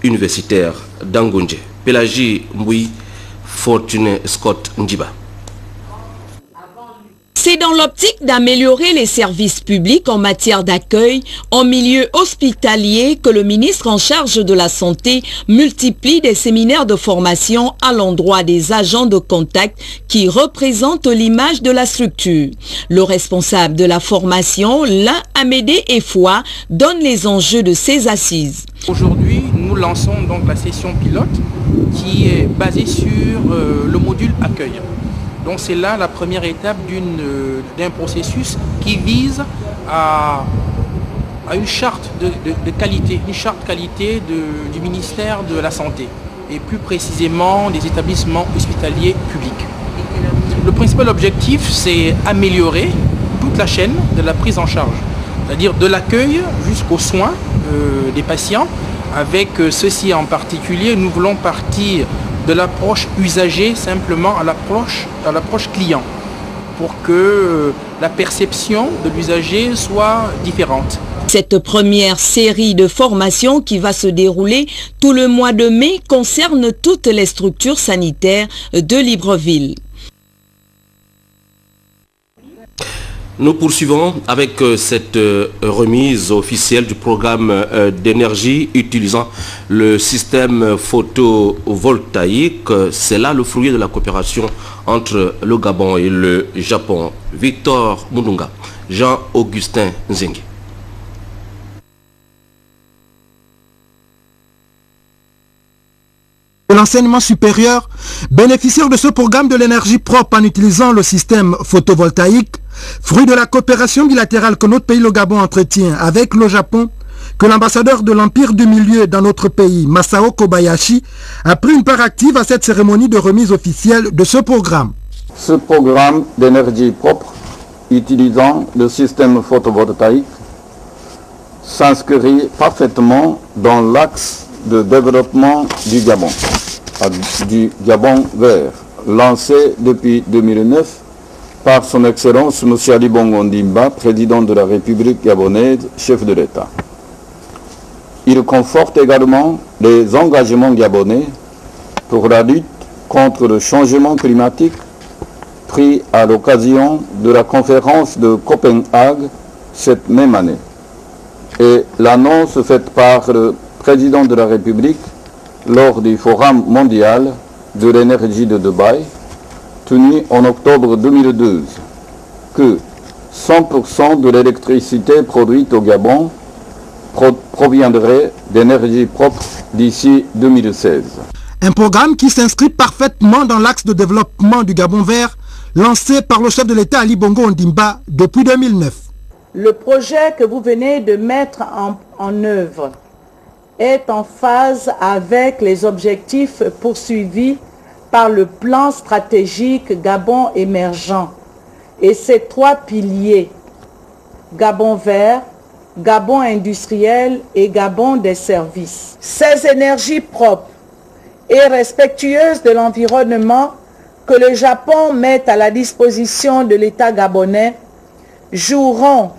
universitaire d'Angonje. Pélagie Mboui, Fortune Scott Ndiba. C'est dans l'optique d'améliorer les services publics en matière d'accueil en milieu hospitalier que le ministre en charge de la Santé multiplie des séminaires de formation à l'endroit des agents de contact qui représentent l'image de la structure. Le responsable de la formation, Lin Amédée Effoua, donne les enjeux de ces assises. Aujourd'hui, nous lançons donc la session pilote qui est basée sur le module accueil. Donc c'est là la première étape d'un processus qui vise à une charte de qualité, une charte qualité du ministère de la Santé et plus précisément des établissements hospitaliers publics. Le principal objectif, c'est améliorer toute la chaîne de la prise en charge, c'est-à-dire de l'accueil jusqu'aux soins des patients. Avec ceci en particulier, nous voulons partir de l'approche usager simplement à l'approche client pour que la perception de l'usager soit différente. Cette première série de formations qui va se dérouler tout le mois de mai concerne toutes les structures sanitaires de Libreville. Nous poursuivons avec cette remise officielle du programme d'énergie utilisant le système photovoltaïque. C'est là le fruit de la coopération entre le Gabon et le Japon. Victor Mundunga, Jean-Augustin Nzengi. L'enseignement supérieur, bénéficiaire de ce programme de l'énergie propre en utilisant le système photovoltaïque, fruit de la coopération bilatérale que notre pays, le Gabon, entretient avec le Japon, que l'ambassadeur de l'Empire du Milieu dans notre pays, Masao Kobayashi, a pris une part active à cette cérémonie de remise officielle de ce programme. Ce programme d'énergie propre, utilisant le système photovoltaïque, s'inscrit parfaitement dans l'axe de développement du Gabon vert, lancé depuis 2009 par son Excellence M. Ali Bongo Ondimba, président de la République gabonaise, chef de l'État. Il conforte également les engagements gabonais pour la lutte contre le changement climatique pris à l'occasion de la conférence de Copenhague cette même année et l'annonce faite par le président de la République lors du Forum mondial de l'énergie de Dubaï, tenu en octobre 2012, que 100% de l'électricité produite au Gabon proviendrait d'énergie propre d'ici 2016. Un programme qui s'inscrit parfaitement dans l'axe de développement du Gabon vert, lancé par le chef de l'État Ali Bongo Ondimba depuis 2009. Le projet que vous venez de mettre en œuvre est en phase avec les objectifs poursuivis par le plan stratégique Gabon émergent et ses trois piliers, Gabon vert, Gabon industriel et Gabon des services. Ces énergies propres et respectueuses de l'environnement que le Japon met à la disposition de l'État gabonais joueront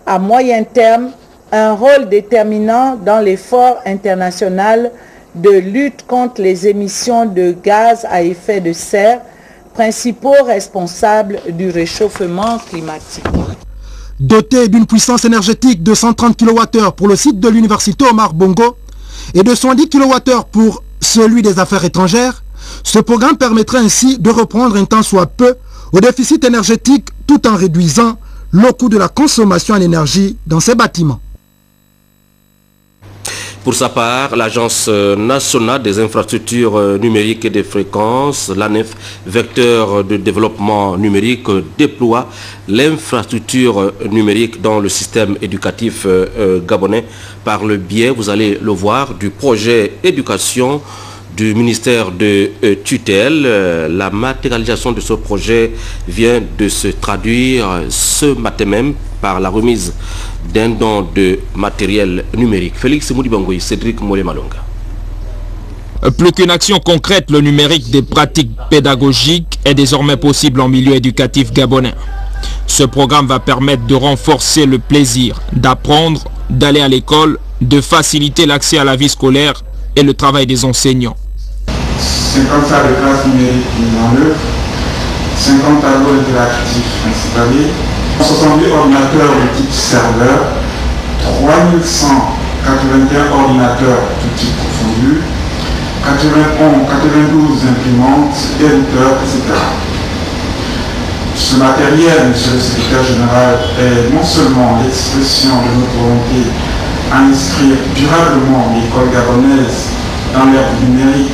à moyen terme un rôle déterminant dans l'effort international de lutte contre les émissions de gaz à effet de serre, principaux responsables du réchauffement climatique. Doté d'une puissance énergétique de 130 kWh pour le site de l'université Omar Bongo et de 110 kWh pour celui des affaires étrangères, ce programme permettrait ainsi de reprendre un tant soit peu au déficit énergétique tout en réduisant le coût de la consommation en énergie dans ces bâtiments. Pour sa part, l'Agence nationale des infrastructures numériques et des fréquences, l'ANEF, vecteur de développement numérique, déploie l'infrastructure numérique dans le système éducatif gabonais par le biais, vous allez le voir, du projet éducation du ministère de tutelle. La matérialisation de ce projet vient de se traduire ce matin même par la remise d'un don de matériel numérique. Félix Moudibangoui, Cédric Molé-Malonga. Plus qu'une action concrète, le numérique des pratiques pédagogiques est désormais possible en milieu éducatif gabonais. Ce programme va permettre de renforcer le plaisir d'apprendre, d'aller à l'école, de faciliter l'accès à la vie scolaire et le travail des enseignants. 50 salles de classe numériques mises en œuvre, 50 tableaux interactifs installés, 68 ordinateurs de type serveur, 3181 ordinateurs de type confondu, 92 imprimantes, éditeurs, etc. Ce matériel, monsieur le secrétaire général, est non seulement l'expression de notre volonté à inscrire durablement l'école gabonaise dans l'ère numérique,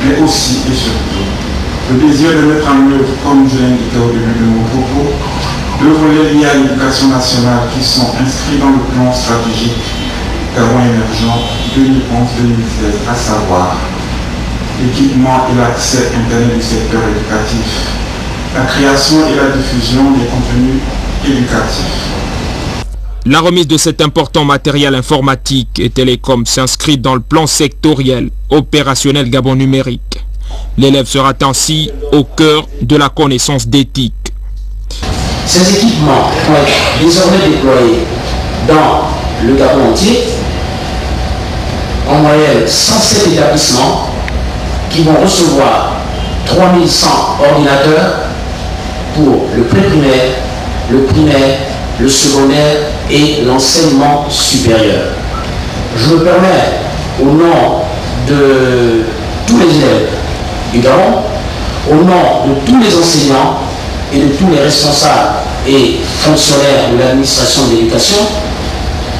mais aussi et surtout le désir de mettre en œuvre, comme je l'ai indiqué au début de mon propos, deux volets liés à l'éducation nationale qui sont inscrits dans le plan stratégique Gabon émergent 2011-2016, à savoir l'équipement et l'accès Internet du secteur éducatif, la création et la diffusion des contenus éducatifs. La remise de cet important matériel informatique et télécom s'inscrit dans le plan sectoriel opérationnel Gabon numérique. L'élève sera ainsi au cœur de la connaissance d'éthique. Ces équipements vont être désormais déployés dans le Gabon entier, en moyenne 107 établissements qui vont recevoir 3100 ordinateurs pour le pré-primaire, le primaire, le secondaire et l'enseignement supérieur. Je me permets, au nom de tous les élèves du Gabon, au nom de tous les enseignants et de tous les responsables et fonctionnaires de l'administration de l'éducation,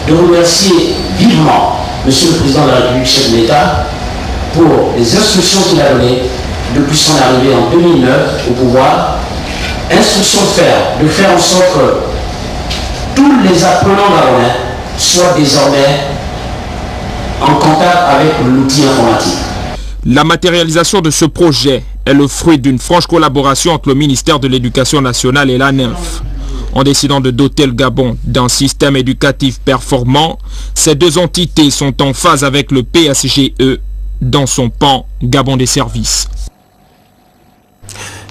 de remercier vivement Monsieur le Président de la République, chef de l'État, pour les instructions qu'il a données depuis son arrivée en 2009 au pouvoir. Instruction de faire en sorte que tous les apprenants gabonais soient désormais en contact avec l'outil informatique. La matérialisation de ce projet est le fruit d'une franche collaboration entre le ministère de l'Éducation nationale et l'ANINF. En décidant de doter le Gabon d'un système éducatif performant, ces deux entités sont en phase avec le PSGE dans son pan Gabon des services.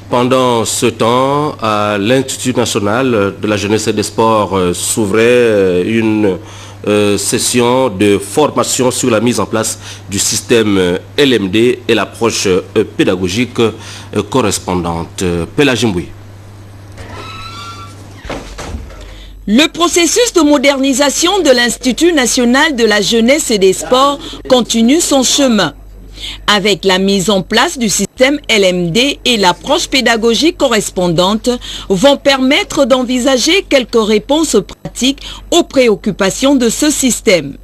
Pendant ce temps, à l'Institut national de la jeunesse et des sports s'ouvrait une session de formation sur la mise en place du système LMD et l'approche pédagogique correspondante. Pelagimboui. Le processus de modernisation de l'Institut national de la jeunesse et des sports continue son chemin. Avec la mise en place du système LMD et l'approche pédagogique correspondante vont permettre d'envisager quelques réponses pratiques aux préoccupations de ce système.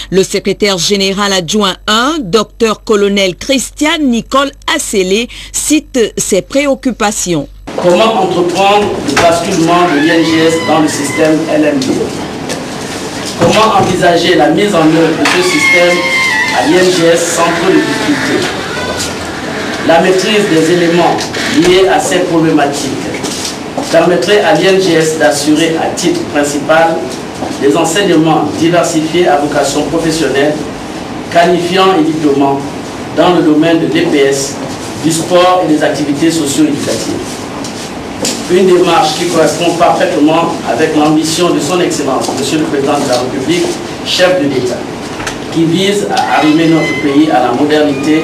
Le secrétaire général adjoint 1, Dr Colonel Christian Nicole Assélé, cite ces préoccupations. Comment entreprendre le basculement de l'INGS dans le système LMD? Comment envisager la mise en œuvre de ce système à l'INGS sans trop de difficultés? La maîtrise des éléments liés à ces problématiques permettrait à l'INGS d'assurer à titre principal des enseignements diversifiés à vocation professionnelle, qualifiants et diplômants dans le domaine de l'EPS, du sport et des activités socio-éducatives. Une démarche qui correspond parfaitement avec l'ambition de son Excellence, Monsieur le Président de la République, chef de l'État, qui vise à arrimer notre pays à la modernité,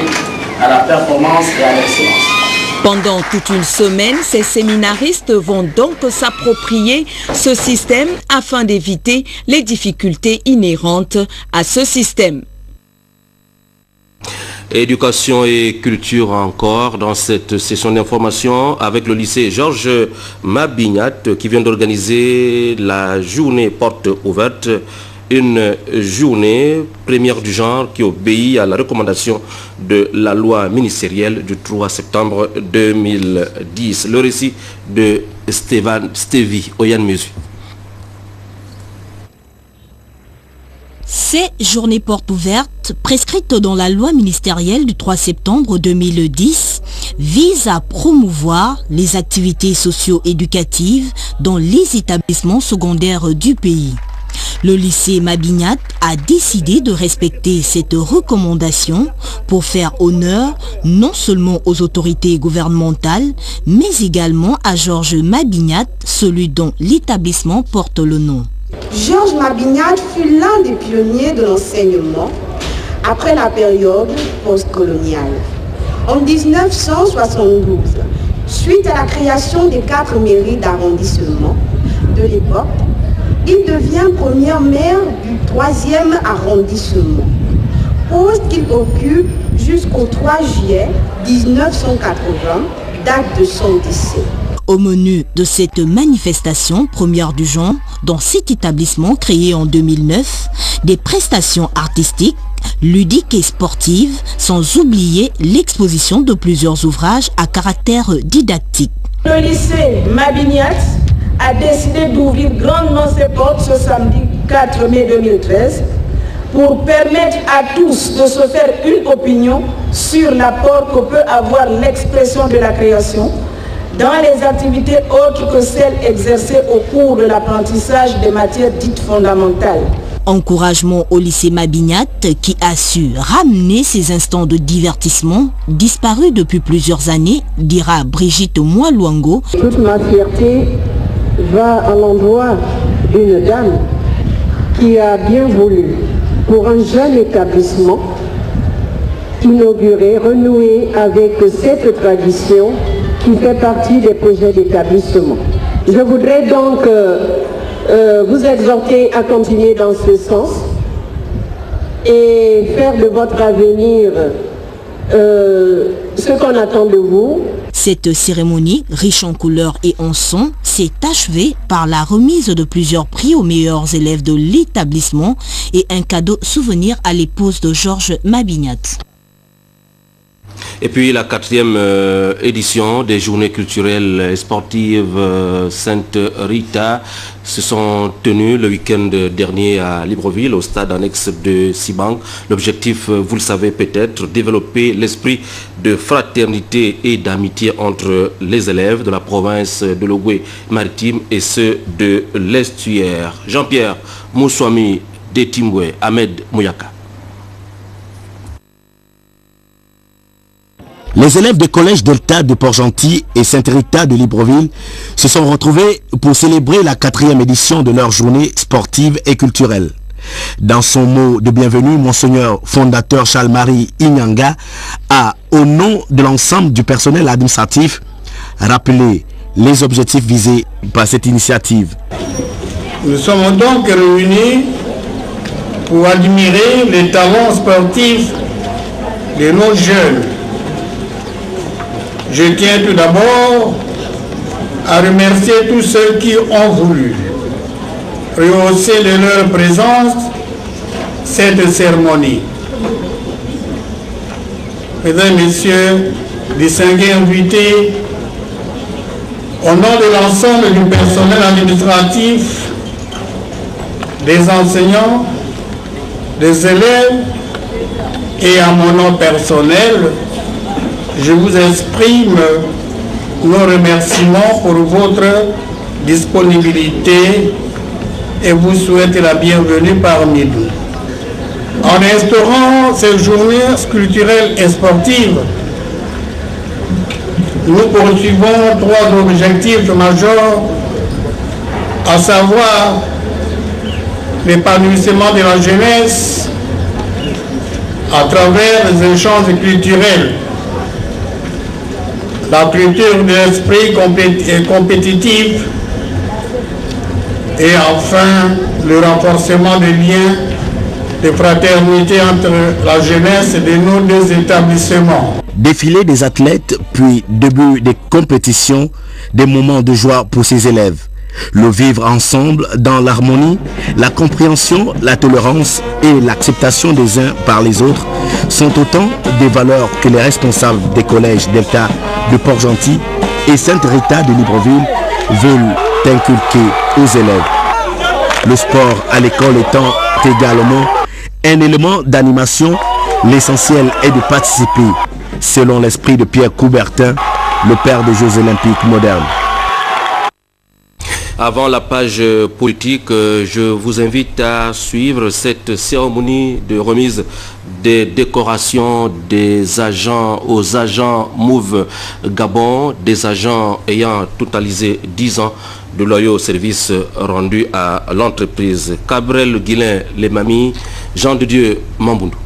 à la performance et à l'excellence. Pendant toute une semaine, ces séminaristes vont donc s'approprier ce système afin d'éviter les difficultés inhérentes à ce système. Éducation et culture encore dans cette session d'information avec le lycée Georges Mabignat qui vient d'organiser la journée porte ouverte, une journée première du genre qui obéit à la recommandation de la loi ministérielle du 3 septembre 2010. Le récit de Stevie Oyan-Mesu. Ces journées portes ouvertes, prescrites dans la loi ministérielle du 3 septembre 2010, visent à promouvoir les activités socio-éducatives dans les établissements secondaires du pays. Le lycée Mabignat a décidé de respecter cette recommandation pour faire honneur non seulement aux autorités gouvernementales, mais également à Georges Mabignat, celui dont l'établissement porte le nom. Georges Mabignat fut l'un des pionniers de l'enseignement après la période postcoloniale. En 1972, suite à la création des 4 mairies d'arrondissement de l'époque, il devient premier maire du 3e arrondissement, poste qu'il occupe jusqu'au 3 juillet 1980, date de son décès. Au menu de cette manifestation première du genre, dans cet établissement créé en 2009, des prestations artistiques, ludiques et sportives, sans oublier l'exposition de plusieurs ouvrages à caractère didactique. Le lycée Mabiniat a décidé d'ouvrir grandement ses portes ce samedi 4 mai 2013 pour permettre à tous de se faire une opinion sur l'apport que peut avoir l'expression de la création dans les activités autres que celles exercées au cours de l'apprentissage des matières dites fondamentales. Encouragement au lycée Mabiniat qui a su ramener ces instants de divertissement disparus depuis plusieurs années, dira Brigitte Moualouango. Toute ma fierté va à l'endroit d'une dame qui a bien voulu, pour un jeune établissement, inaugurer, renouer avec cette tradition qui fait partie des projets d'établissement. Je voudrais donc vous exhorter à continuer dans ce sens et faire de votre avenir ce qu'on attend de vous. Cette cérémonie, riche en couleurs et en sons, s'est achevée par la remise de plusieurs prix aux meilleurs élèves de l'établissement et un cadeau souvenir à l'épouse de Georges Mabiniat. Et puis la 4e édition des journées culturelles et sportives Sainte Rita se sont tenues le week-end dernier à Libreville, au stade annexe de Sibang. L'objectif, vous le savez peut-être, développer l'esprit de fraternité et d'amitié entre les élèves de la province de l'Ogooué-Maritime et ceux de l'Estuaire. Jean-Pierre Moussouami de Timoué, Ahmed Mouyaka. Les élèves du collège Delta de Port-Gentil et Sainte-Rita de Libreville se sont retrouvés pour célébrer la 4e édition de leur journée sportive et culturelle. Dans son mot de bienvenue, Monseigneur fondateur Charles-Marie Inyanga a, au nom de l'ensemble du personnel administratif, rappelé les objectifs visés par cette initiative. Nous sommes donc réunis pour admirer les talents sportifs de nos jeunes. Je tiens tout d'abord à remercier tous ceux qui ont voulu rehausser de leur présence cette cérémonie. Mesdames et Messieurs, distingués invités, au nom de l'ensemble du personnel administratif, des enseignants, des élèves et à mon nom personnel, je vous exprime nos remerciements pour votre disponibilité et vous souhaite la bienvenue parmi nous. En instaurant ces journées culturelles et sportives, nous poursuivons 3 objectifs majeurs, à savoir l'épanouissement de la jeunesse à travers les échanges culturels, la culture de l'esprit compétitif et enfin le renforcement des liens de fraternité entre la jeunesse de nos 2 établissements. Défilé des athlètes, puis début des compétitions, des moments de joie pour ces élèves. Le vivre ensemble dans l'harmonie, la compréhension, la tolérance et l'acceptation des uns par les autres sont autant des valeurs que les responsables des collèges Delta de Port-Gentil et Sainte-Rita de Libreville veulent inculquer aux élèves. Le sport à l'école étant également un élément d'animation, l'essentiel est de participer, selon l'esprit de Pierre Coubertin, le père des Jeux olympiques modernes. Avant la page politique, je vous invite à suivre cette cérémonie de remise des décorations des agents aux agents Move Gabon, des agents ayant totalisé 10 ans de loyaux services rendus à l'entreprise. Cabrel Guilain Lemami, Jean de Dieu Mamboundou.